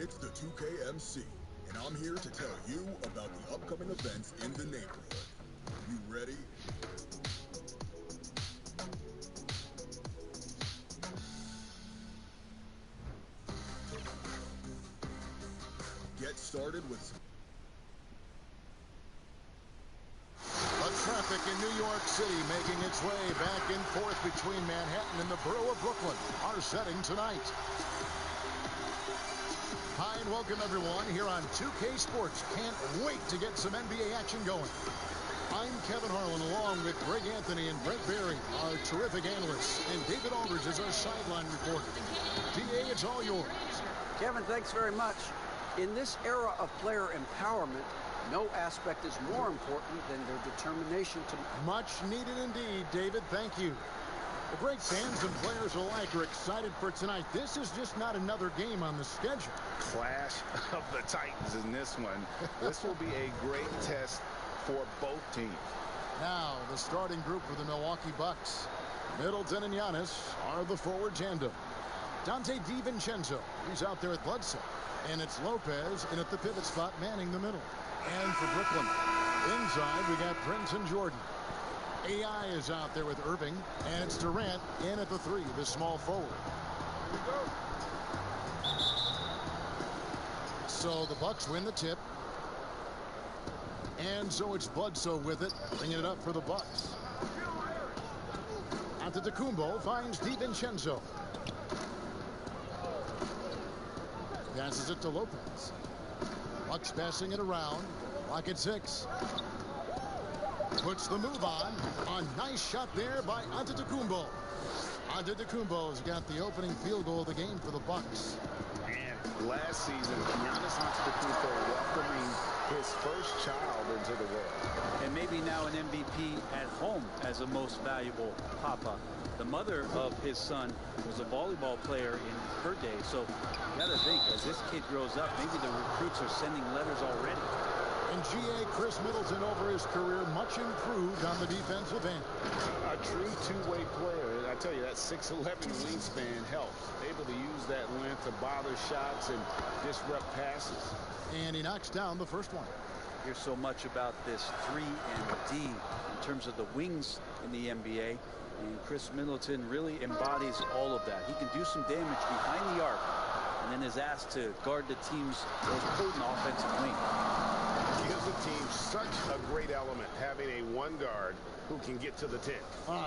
It's the 2KMC, and I'm here to tell you about the upcoming events in the neighborhood. You ready? Get started with traffic in New York City making its way back and forth between Manhattan and the borough of Brooklyn. Our setting tonight. Hi and welcome everyone here on 2K Sports. Can't wait to get some NBA action going. I'm Kevin Harlan along with Greg Anthony and Brett Barry, our terrific analysts, and David Aldridge is our sideline reporter. DA, it's all yours. Kevin, thanks very much. In this era of player empowerment, no aspect is more important than their determination to... Much needed indeed, David. Thank you. The great fans and players alike are excited for tonight. This is just not another game on the schedule. Clash of the Titans in this one. This will be a great test for both teams. Now, the starting group for the Milwaukee Bucks. Middleton and Giannis are the forward tandem. Dante DiVincenzo, he's out there at Bledsoe. And it's Lopez in at the pivot spot, manning the middle. And for Brooklyn, inside we got Prince and Jordan. AI is out there with Irving, and it's Durant in at the 3, the small forward. Here we go. So the Bucks win the tip. And so it's Bledsoe with it, bringing it up for the Bucks. Antetokounmpo finds DiVincenzo. Passes it to Lopez. Bucks passing it around. Clock at 6. Puts the move on. A nice shot there by Antetokounmpo. Antetokounmpo's got the opening field goal of the game for the Bucks. And last season, Giannis Antetokounmpo welcoming his first child into the world. And maybe now an MVP at home as a most valuable papa. The mother of his son was a volleyball player in her day. So you got to think, as this kid grows up, maybe the recruits are sending letters already. And GA Chris Middleton over his career much improved on the defensive end. A true two-way player. And I tell you, that 6'11" wingspan helps. Able to use that length to bother shots and disrupt passes. And he knocks down the first one. Here's so much about this 3 and D in terms of the wings in the NBA. And Chris Middleton really embodies all of that. He can do some damage behind the arc and then is asked to guard the team's most potent offensive wing. Gives the team such a great element, having a one guard who can get to the 10.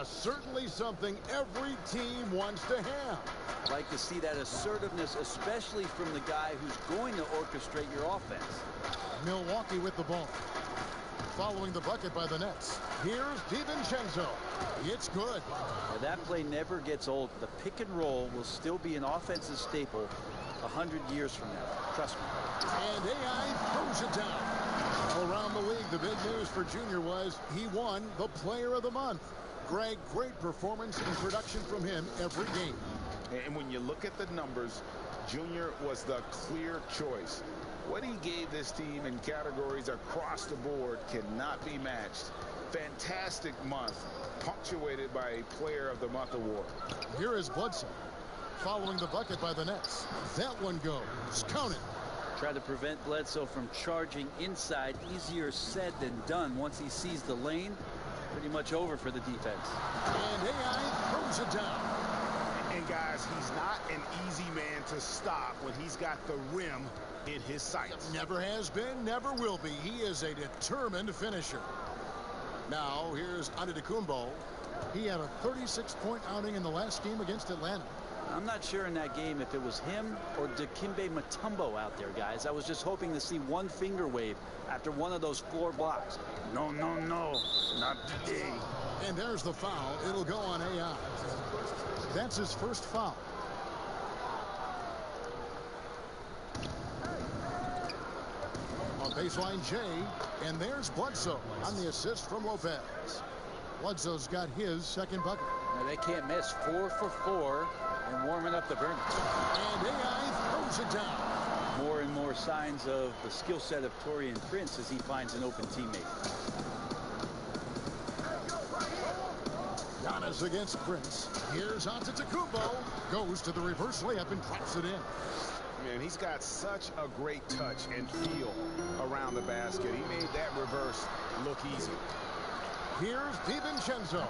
Certainly something every team wants to have. I'd like to see that assertiveness, especially from the guy who's going to orchestrate your offense. Milwaukee with the ball. Following the bucket by the Nets. Here's DiVincenzo. It's good. Now that play never gets old. The pick and roll will still be an offensive staple 100 years from now. Trust me. And AI throws it down. Around the league, the big news for Junior was he won the Player of the Month. Greg, great performance and production from him every game. And when you look at the numbers, Junior was the clear choice. What he gave this team in categories across the board cannot be matched. Fantastic month, punctuated by a Player of the Month award. Here is Bledsoe, following the bucket by the Nets. That one goes. Count it. Try to prevent Bledsoe from charging inside. Easier said than done. Once he sees the lane, pretty much over for the defense. And AI throws it down. And guys, he's not an easy man to stop when he's got the rim in his sights. Never has been, never will be. He is a determined finisher. Now, here's Antetokounmpo. He had a 36-point outing in the last game against Atlanta. I'm not sure in that game if it was him or Dikembe Mutombo out there, guys. I was just hoping to see one finger wave after one of those 4 blocks. No, no, no, not today. And there's the foul. It'll go on AI. That's his first foul. On baseline J, and there's Bledsoe on the assist from Lopez. Bledsoe's got his second bucket. Now they can't miss. 4 for 4 and warming up the burn. And AI throws it down. More and more signs of the skill set of Taurean Prince as he finds an open teammate. Giannis against Prince. Here's Antetokounmpo. Goes to the reverse layup and drops it in. man. He's got such a great touch and feel around the basket. He made that reverse look easy. Here's DiVincenzo.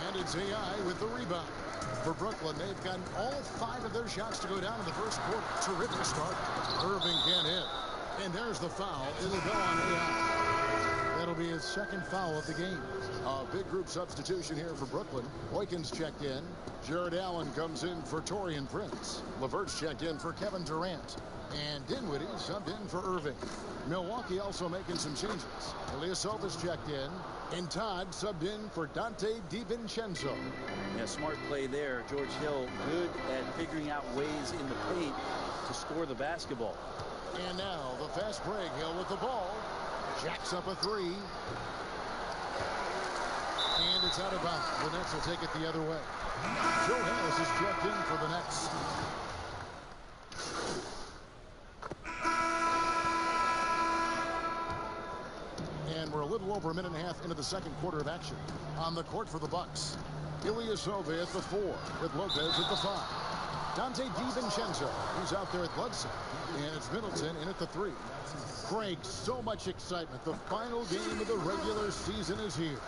And it's AI with the rebound. For Brooklyn, they've gotten all 5 of their shots to go down in the first quarter. Terrific start. Irving can't hit. And there's the foul. It'll go on AI. That'll be his second foul of the game. A big group substitution here for Brooklyn. Boykins checked in. Jared Allen comes in for Taurean Prince. LeVert's checked in for Kevin Durant. And Dinwiddie subbed in for Irving. Milwaukee also making some changes. Ilyasova's checked in. And Todd subbed in for Donte DiVincenzo. Yeah, smart play there. George Hill good at figuring out ways in the paint to score the basketball. And now the fast break. Hill with the ball. Jacks up a 3. And it's out of bounds. The Nets will take it the other way. Joe Harris is checked in for the Nets. And we're a little over a minute and a half into the second quarter of action. On the court for the Bucks, Ilyasova at the 4 with Lopez at the 5. Donte DiVincenzo, he's out there at Bledsoe. And it's Middleton in at the 3. Craig, so much excitement. The final game of the regular season is here.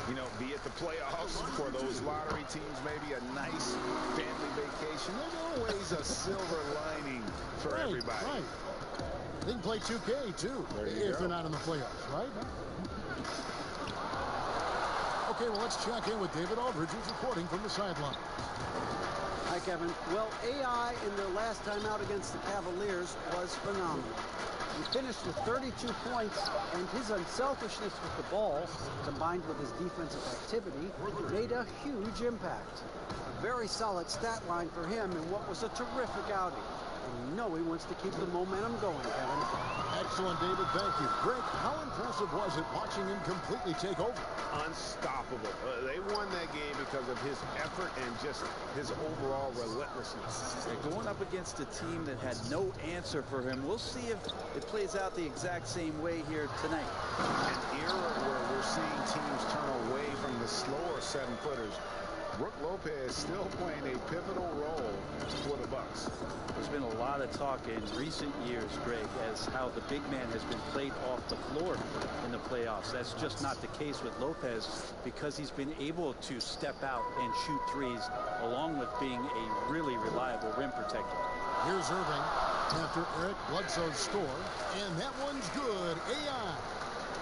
You know, be it the playoffs for those lottery teams, maybe a nice family vacation. There's always a silver lining for everybody. Right. They can play 2K, too, if they're not in the playoffs, right? Okay, well, let's check in with David Aldridge, who's reporting from the sideline. Hi, Kevin. Well, AI in their last time out against the Cavaliers was phenomenal. He finished with 32 points, and his unselfishness with the ball, combined with his defensive activity, made a huge impact. A very solid stat line for him in what was a terrific outing. And you know he wants to keep the momentum going, Kevin. Excellent, David. Thank you. Greg, how impressive was it watching him completely take over? Unstoppable. They won that game because of his effort and just his overall relentlessness. Going up against a team that had no answer for him. We'll see if it plays out the exact same way here tonight. An era where we're seeing teams turn away from the slower 7-footers. Brook Lopez still playing a pivotal role for the Bucks. There's been a lot of talk in recent years, Greg, as how the big man has been played off the floor in the playoffs. That's just not the case with Lopez because he's been able to step out and shoot threes along with being a really reliable rim protector. Here's Irving after Eric Bledsoe's score, and that one's good. AI.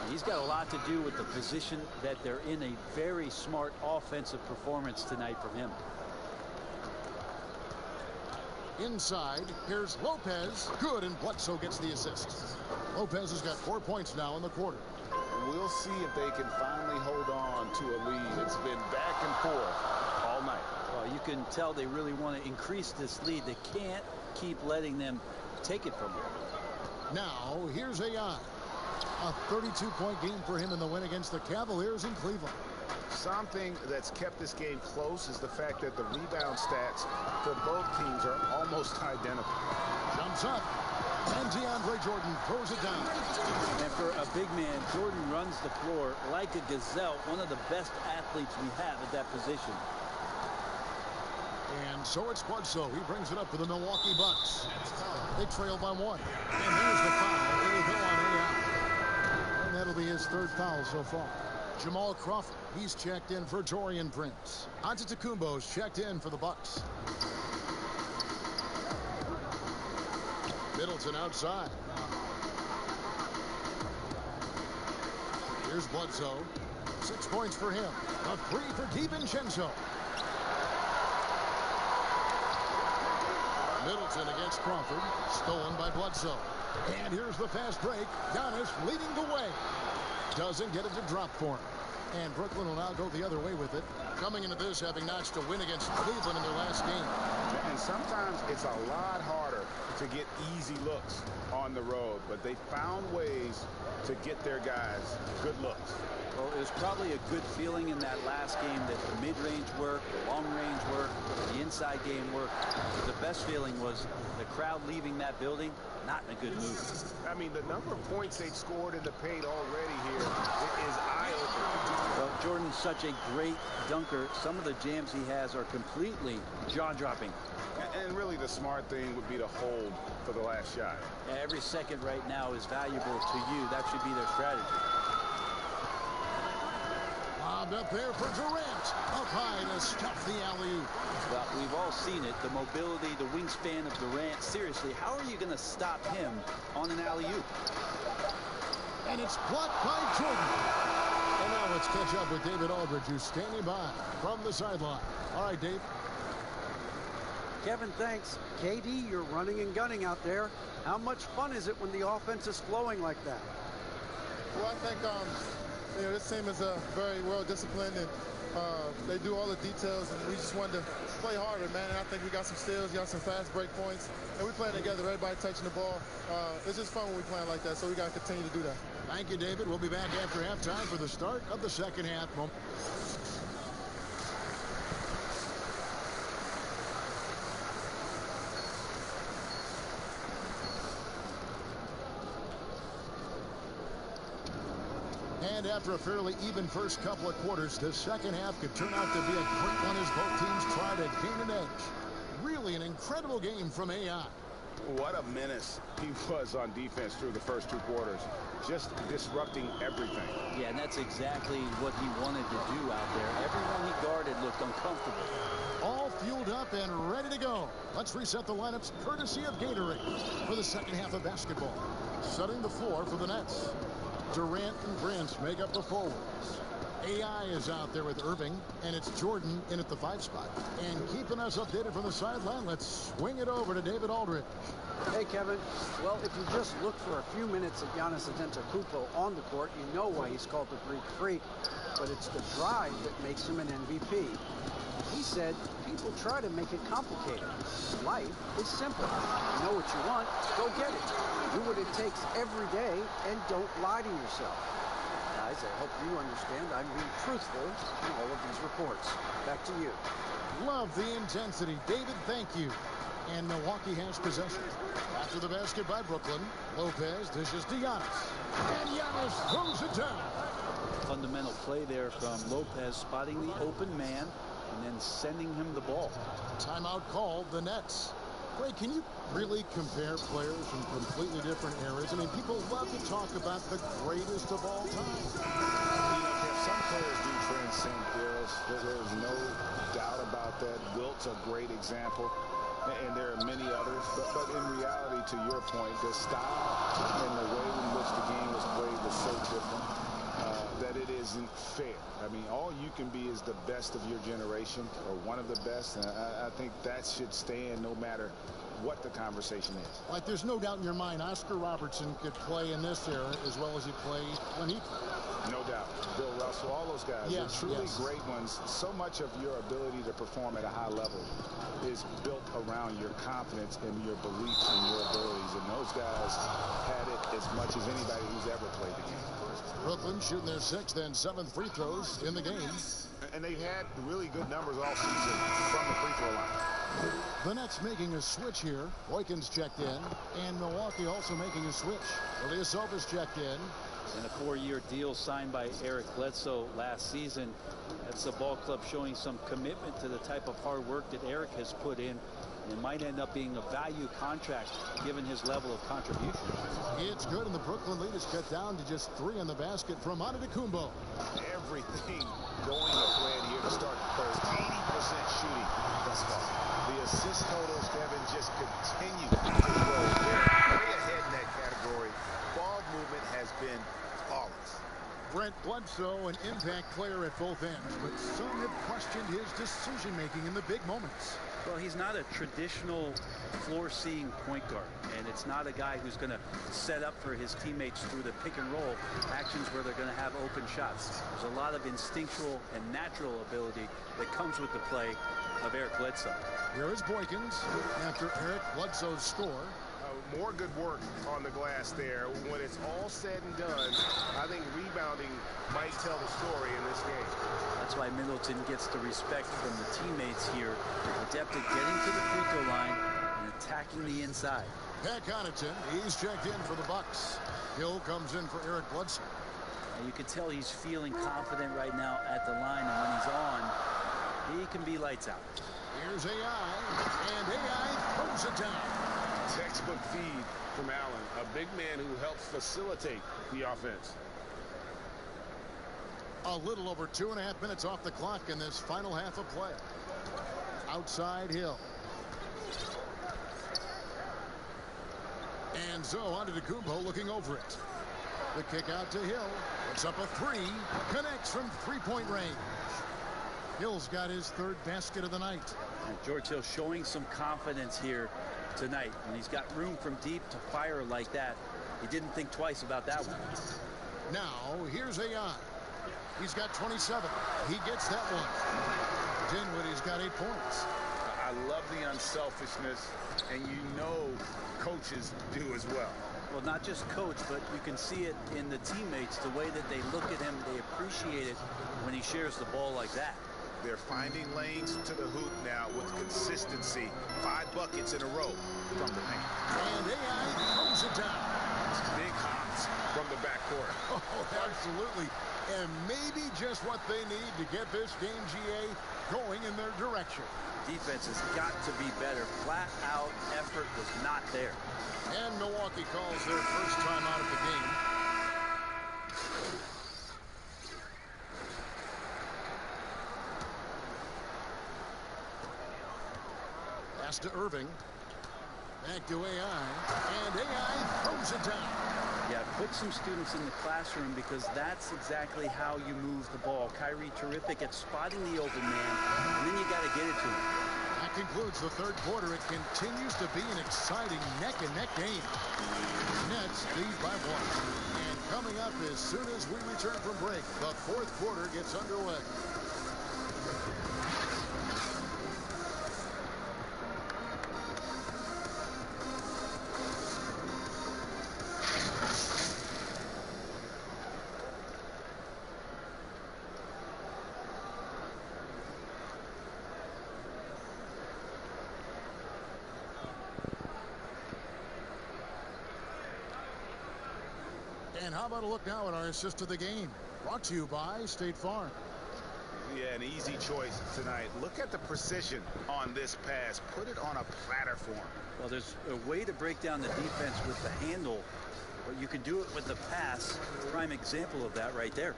He's got a lot to do with the position that they're in. A very smart offensive performance tonight from him. Inside, here's Lopez. Good, and Bledsoe gets the assist. Lopez has got 4 points now in the quarter. We'll see if they can finally hold on to a lead. It's been back and forth all night. Well, you can tell they really want to increase this lead. They can't keep letting them take it from them. Now, here's AI. A 32-point game for him in the win against the Cavaliers in Cleveland. Something that's kept this game close is the fact that the rebound stats for both teams are almost identical. Jumps up, and DeAndre Jordan throws it down. And for a big man, Jordan runs the floor like a gazelle, one of the best athletes we have at that position. And so it's Bledsoe. He brings it up for the Milwaukee Bucks. They trail by 1. And there's the foul. It'll go on AI. And that'll be his 3rd foul so far. Jamal Crawford, he's checked in for Taurean Prince. Antetokounmpo's checked in for the Bucks. Middleton outside. Here's Bledsoe. 6 points for him. A 3 for DiVincenzo. Middleton against Crawford. Stolen by Bledsoe. And here's the fast break. Giannis leading the way. Doesn't get it to drop for him. And Brooklyn will now go the other way with it. Coming into this, having notched a win against Cleveland in their last game. And sometimes it's a lot harder to get easy looks on the road, but they found ways to get their guys good looks. Well, it was probably a good feeling in that last game that the mid-range work, the long-range work, the inside game work. But the best feeling was The crowd leaving that building, not in a good mood. I mean, the number of points they've scored in the paint already here is eye-opening. Well, Jordan's such a great dunker. Some of the jams he has are completely jaw-dropping. And really the smart thing would be to hold for the last shot. Every second right now is valuable to you. That should be their strategy. Lobbed up there for Durant. Up high to stuff the alley-oop. Well, we've all seen it. The mobility, the wingspan of Durant. Seriously, how are you going to stop him on an alley-oop? And it's blocked by Jordan. And now let's catch up with David Aldridge, who's standing by from the sideline. All right, Dave. Kevin, thanks. KD, you're running and gunning out there. How much fun is it when the offense is flowing like that? Well, I think this team is very well disciplined, and they do all the details, and we just wanted to play harder, man. And I think we got some steals, got some fast break points, and we're playing together, everybody touching the ball. It's just fun when we playing like that, so we got to continue to do that. Thank you, David. We'll be back after halftime for the start of the second half. And after a fairly even first couple of quarters, the second half could turn out to be a great one as both teams try to gain an edge. Really an incredible game from AI. What a menace he was on defense through the first 2 quarters. Just disrupting everything. Yeah, and that's exactly what he wanted to do out there. Everyone he guarded looked uncomfortable. All fueled up and ready to go. Let's reset the lineups courtesy of Gatorade for the second half of basketball. Setting the floor for the Nets. Durant and Grant make up the forwards. AI is out there with Irving, and it's Jordan in at the 5 spot. And keeping us updated from the sideline, let's swing it over to David Aldridge. Hey, Kevin. Well, if you just look for a few minutes at Giannis Antetokounmpo on the court, you know why he's called the Greek Freak. But it's the drive that makes him an MVP. He said, people try to make it complicated. Life is simple. You know what you want, go get it. Do what it takes every day, and don't lie to yourself. Guys, I hope you understand I'm being truthful in all of these reports. Back to you. Love the intensity. David, thank you. And Milwaukee has possession. After the basket by Brooklyn, Lopez dishes to Giannis. And Giannis throws it down. Fundamental play there from Lopez, spotting the open man and then sending him the ball. Timeout called, the Nets. Ray, can you really compare players from completely different eras? I mean, people love to talk about the greatest of all time. Some players do transcend eras. There's no doubt about that. Wilt's a great example, and there are many others. But in reality, to your point, the style and the way in which the game was played was so different that it isn't fair. I mean, all you can be is the best of your generation, or one of the best, and I think that should stand no matter what the conversation is. Like, there's no doubt in your mind Oscar Robertson could play in this era as well as he played when he played. No doubt. Bill Russell, all those guys. Yes, They're truly yes. great ones. So much of your ability to perform at a high level is built around your confidence and your beliefs and your abilities. And those guys had it as much as anybody who's ever played the game. Brooklyn shooting their 6th and 7th free throws in the game. And they've had really good numbers all season from the free throw line. The Nets making a switch here. Boykins checked in. And Milwaukee also making a switch. Ilyasova's checked in. And a 4-year deal signed by Eric Bledsoe last season. That's the ball club showing some commitment to the type of hard work that Eric has put in. It might end up being a value contract given his level of contribution. It's good, and the Brooklyn lead is cut down to just 3 on the basket from Antetokounmpo. Everything going to plan here to start the third. 80% shooting thus far. The assist totals, Kevin, just continue to grow. They're way ahead in that category. Ball movement has been flawless. Brent Bledsoe, an impact player at both ends, but some have questioned his decision-making in the big moments. Well, he's not a traditional floor-seeing point guard, and it's not a guy who's going to set up for his teammates through the pick and roll actions where they're going to have open shots. There's a lot of instinctual and natural ability that comes with the play of Eric Bledsoe. Here is Boykins after Eric Bledsoe's score. More good work on the glass there. When it's all said and done, I think rebounding might tell the story in this game. That's why Middleton gets the respect from the teammates here. Adept at getting to the free throw line and attacking the inside. Pat Connaughton, he's checked in for the Bucks. Hill comes in for Eric Bledsoe. And you can tell he's feeling confident right now at the line, and when he's on, he can be lights out. Here's AI, and AI throws it down. Textbook feed from Allen, a big man who helps facilitate the offense. A little over 2.5 minutes off the clock in this final half of play. Outside Hill. And so Antetokounmpo looking over it. The kick out to Hill. Puts up a three. Connects from three-point range. Hill's got his third basket of the night. And George Hill showing some confidence here tonight. When he's got room from deep to fire like that, he didn't think twice about that one. Now, here's AI. He's got 27. He gets that one. Dinwiddie's got 8 points. I love the unselfishness, and you know coaches do as well. Well, not just coach, but you can see it in the teammates, the way that they look at him. They appreciate it when he shares the ball like that. They're finding lanes to the hoop now with consistency. 5 buckets in a row from the paint. And AI throws it down. Big hops from the backcourt. Oh, absolutely. And maybe just what they need to get this game, GA, going in their direction. Defense has got to be better. Flat out effort was not there. And Milwaukee calls their first time out of the game. Pass to Irving. Back to AI. And AI throws it down. Yeah, put some students in the classroom because that's exactly how you move the ball. Kyrie terrific at spotting the open man, and then you got to get it to him. That concludes the third quarter. It continues to be an exciting neck-and-neck game. Nets lead by 1. And coming up as soon as we return from break, the fourth quarter gets underway. And how about a look now at our assist of the game? Brought to you by State Farm. Yeah, an easy choice tonight. Look at the precision on this pass. Put it on a platter form. Well, there's a way to break down the defense with the handle, but you can do it with the pass. Prime example of that right there.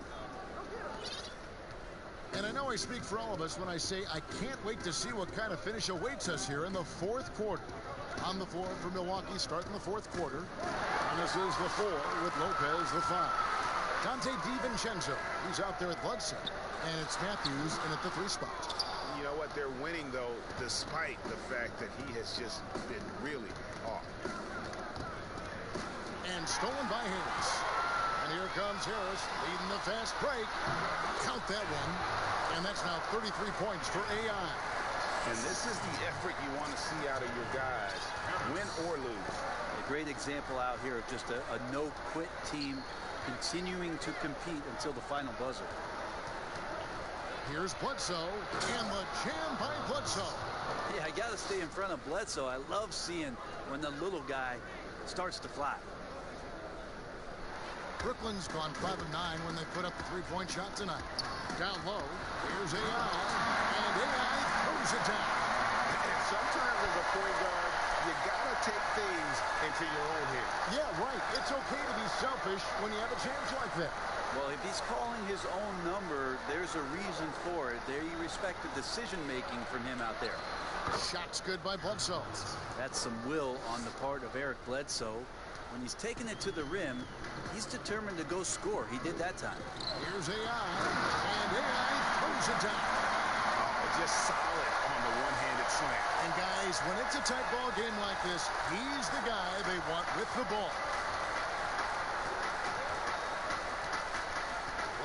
And I know I speak for all of us when I say I can't wait to see what kind of finish awaits us here in the fourth quarter. On the floor for Milwaukee starting the fourth quarter. And this is the 4 with Lopez the 5. Dante DiVincenzo, he's out there at Bledsoe. And it's Matthews in at the 3 spot. You know what? They're winning, though, despite the fact that he has just been really off. And stolen by Harris. And here comes Harris leading the fast break. Count that one. And that's now 33 points for AI. And this is the effort you want to see out of your guys, win or lose. A great example out here of just a no-quit team continuing to compete until the final buzzer. Here's Bledsoe, and the jam by Bledsoe. Yeah, I got to stay in front of Bledsoe. I love seeing when the little guy starts to fly. Brooklyn's gone 5 of 9 when they put up the 3-point shot tonight. Down low, here's AI, and AI throws it down. And sometimes as a point guard, you gotta take things into your own hands. Yeah, right. It's okay to be selfish when you have a chance like that. Well, if he's calling his own number, there's a reason for it. They respect the decision-making from him out there. Shot's good by Bledsoe. That's some will on the part of Eric Bledsoe. When he's taking it to the rim, he's determined to go score. He did that time. Here's AI, and AI throws it down. Oh, just solid on the one-handed slam. And guys, when it's a tight ball game like this, he's the guy they want with the ball.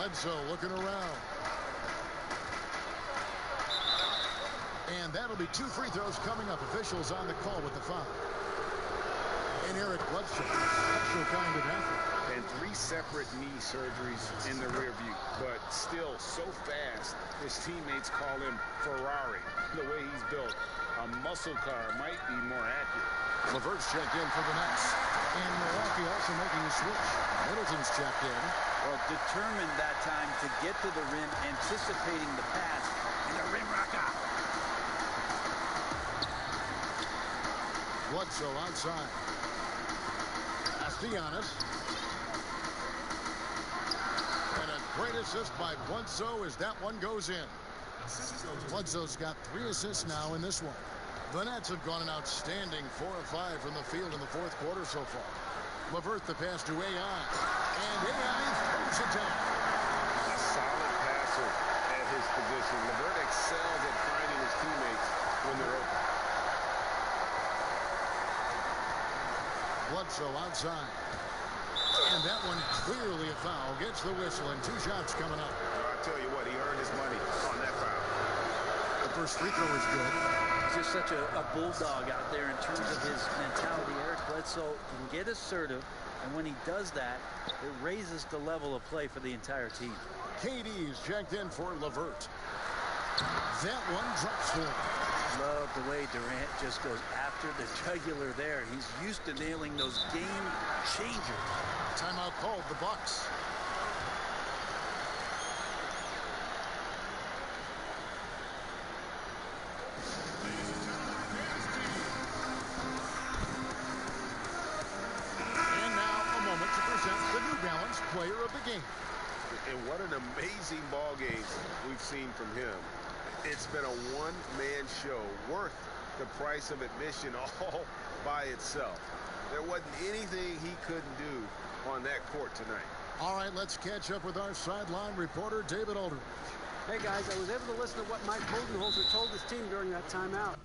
Bledsoe looking around. And that'll be 2 free throws coming up. Officials on the call with the foul. And Eric Bledsoe, special kind of athlete. And 3 separate knee surgeries in the rear view, but still so fast, his teammates call him Ferrari, the way he's built. A muscle car might be more accurate. LeVert's checked in for the Nets. And Milwaukee also making a switch. Middleton's checked in. Well, determined that time to get to the rim, anticipating the pass, and a rim rocker. Bledsoe outside. Giannis. And a great assist by Bledsoe as that one goes in. Bledsoe's got 3 assists now in this one. The Nets have gone an outstanding 4 of 5 from the field in the fourth quarter so far. LeVert the pass to AI. And AI throws it down. A solid passer at his position. LeVert excels at finding his teammates when they're open. Bledsoe outside. And that one clearly a foul. Gets the whistle and 2 shots coming up. Well, I tell you what, he earned his money on that foul. The first free throw is good. He's just such a bulldog out there in terms of his mentality. Eric Bledsoe can get assertive, and when he does that, it raises the level of play for the entire team. KD's checked in for LeVert. That one drops for him. Love the way Durant just goes after the jugular there. He's used to nailing those game changers. Timeout called, the Bucks. And now a moment to present the New Balance Player of the Game. And what an amazing ball game we've seen from him. It's been a one-man show worth the price of admission all by itself. There wasn't anything he couldn't do on that court tonight. All right, let's catch up with our sideline reporter, David Aldridge. Hey, guys, I was able to listen to what Mike Budenholzer told his team during that timeout.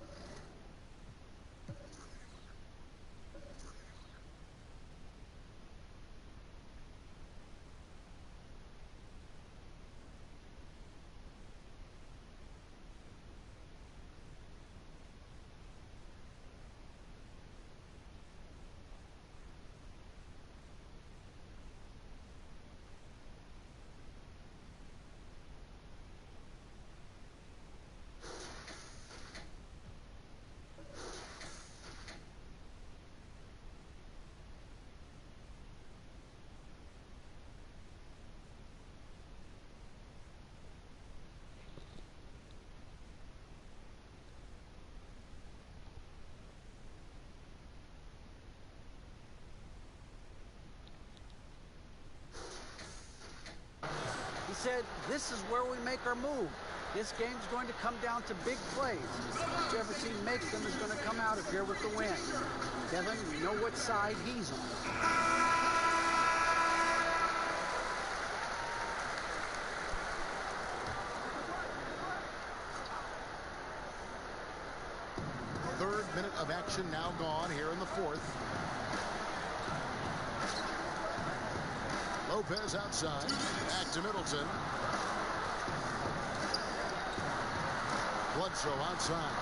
He said, this is where we make our move. This game's going to come down to big plays. Whichever team makes them is going to come out of here with the win. Kevin, we know what side he's on. Third minute of action now gone here in the fourth. Lopez outside. Back to Middleton. Bledsoe outside.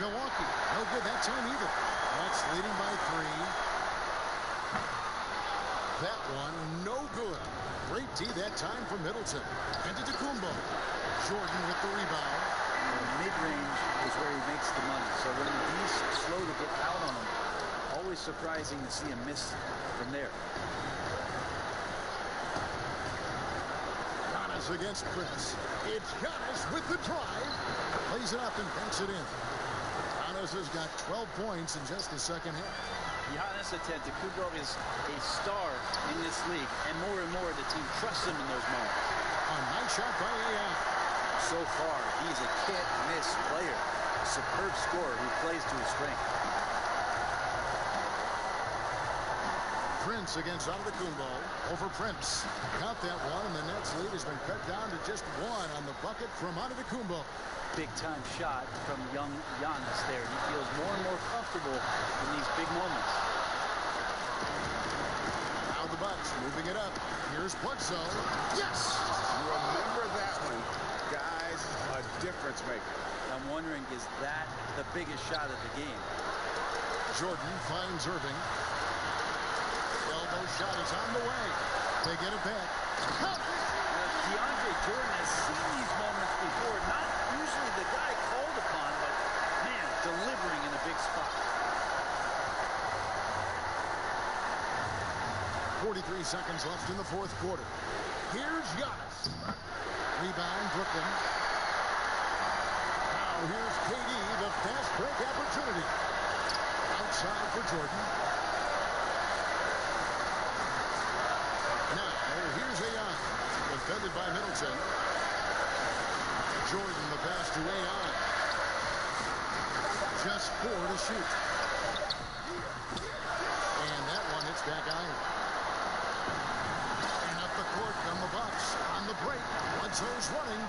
Milwaukee, no good that time either. Nets leading by 3. That one, no good. Great D that time for Middleton. And to Kumbo. Jordan with the rebound. Mid-range is where he makes the money. So when he's slow to get out on him, always surprising to see him miss from there. Against Prince. It's Giannis with the drive. Plays it up and banks it in. Giannis has got 12 points in just the second half. Giannis Antetokounmpo is a star in this league, and more the team trusts him in those moments. A nice shot by AI. So far, he's a can't-miss player. A superb scorer who plays to his strength. Prince against Antetokounmpo over Prince. Count that one, and the Nets lead has been cut down to just 1 on the bucket from Antetokounmpo. Big-time shot from young Giannis there. He feels more and more comfortable in these big moments. Now the Bucks moving it up. Here's Bledsoe. Yes! Remember that one, guys, a difference maker. I'm wondering, is that the biggest shot of the game? Jordan finds Irving. Elbow shot is on the way. They get it back. DeAndre Jordan has seen these moments before. Not usually the guy called upon, but, man, delivering in a big spot. 43 seconds left in the fourth quarter. Here's Giannis. Rebound, Brooklyn. Now here's KD, the fast break opportunity. Outside for Jordan. Now here's AI. Defended by Middleton. Jordan, the pass to AI. Just 4 to shoot. And that one hits back iron. Court come the Bucks on the break. Bledsoe's running.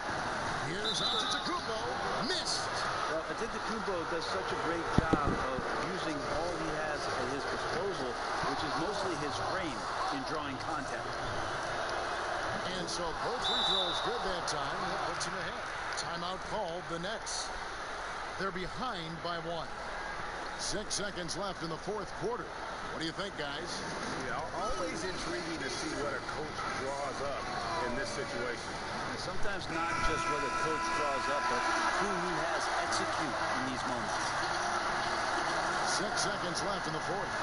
Here's Antetokounmpo. Missed. Well, Antetokounmpo does such a great job of using all he has at his disposal, which is mostly his frame in drawing contact. And so both free throws good that time. That puts him ahead. Timeout called the Nets. They're behind by 1. 6 seconds left in the fourth quarter. What do you think, guys? Yeah, always intriguing to see what a coach draws up in this situation. And sometimes not just what a coach draws up, but who he has execute in these moments. 6 seconds left in the fourth.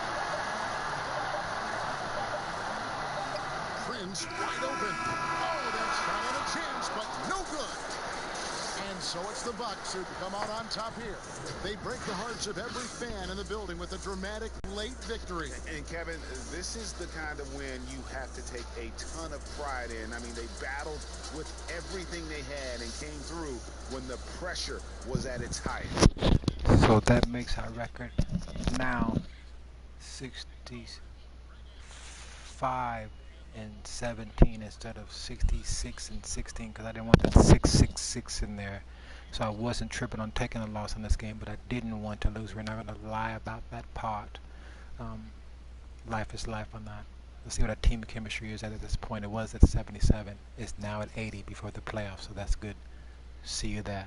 Prince wide open. Oh, that shot had a chance, but no good. And so it's the Bucks who come out on top here. They break the hearts of every fan in the building with a dramatic late victory. And Kevin, this is the kind of win you have to take a ton of pride in. I mean, they battled with everything they had and came through when the pressure was at its height. So that makes our record now 65-17 instead of 66-16, because I didn't want that 666 in there. So I wasn't tripping on taking a loss in this game, but I didn't want to lose. We're not going to lie about that part. Life is life on that. Let's see what our team chemistry is at this point. It was at 77. It's now at 80 before the playoffs, so that's good. See you there.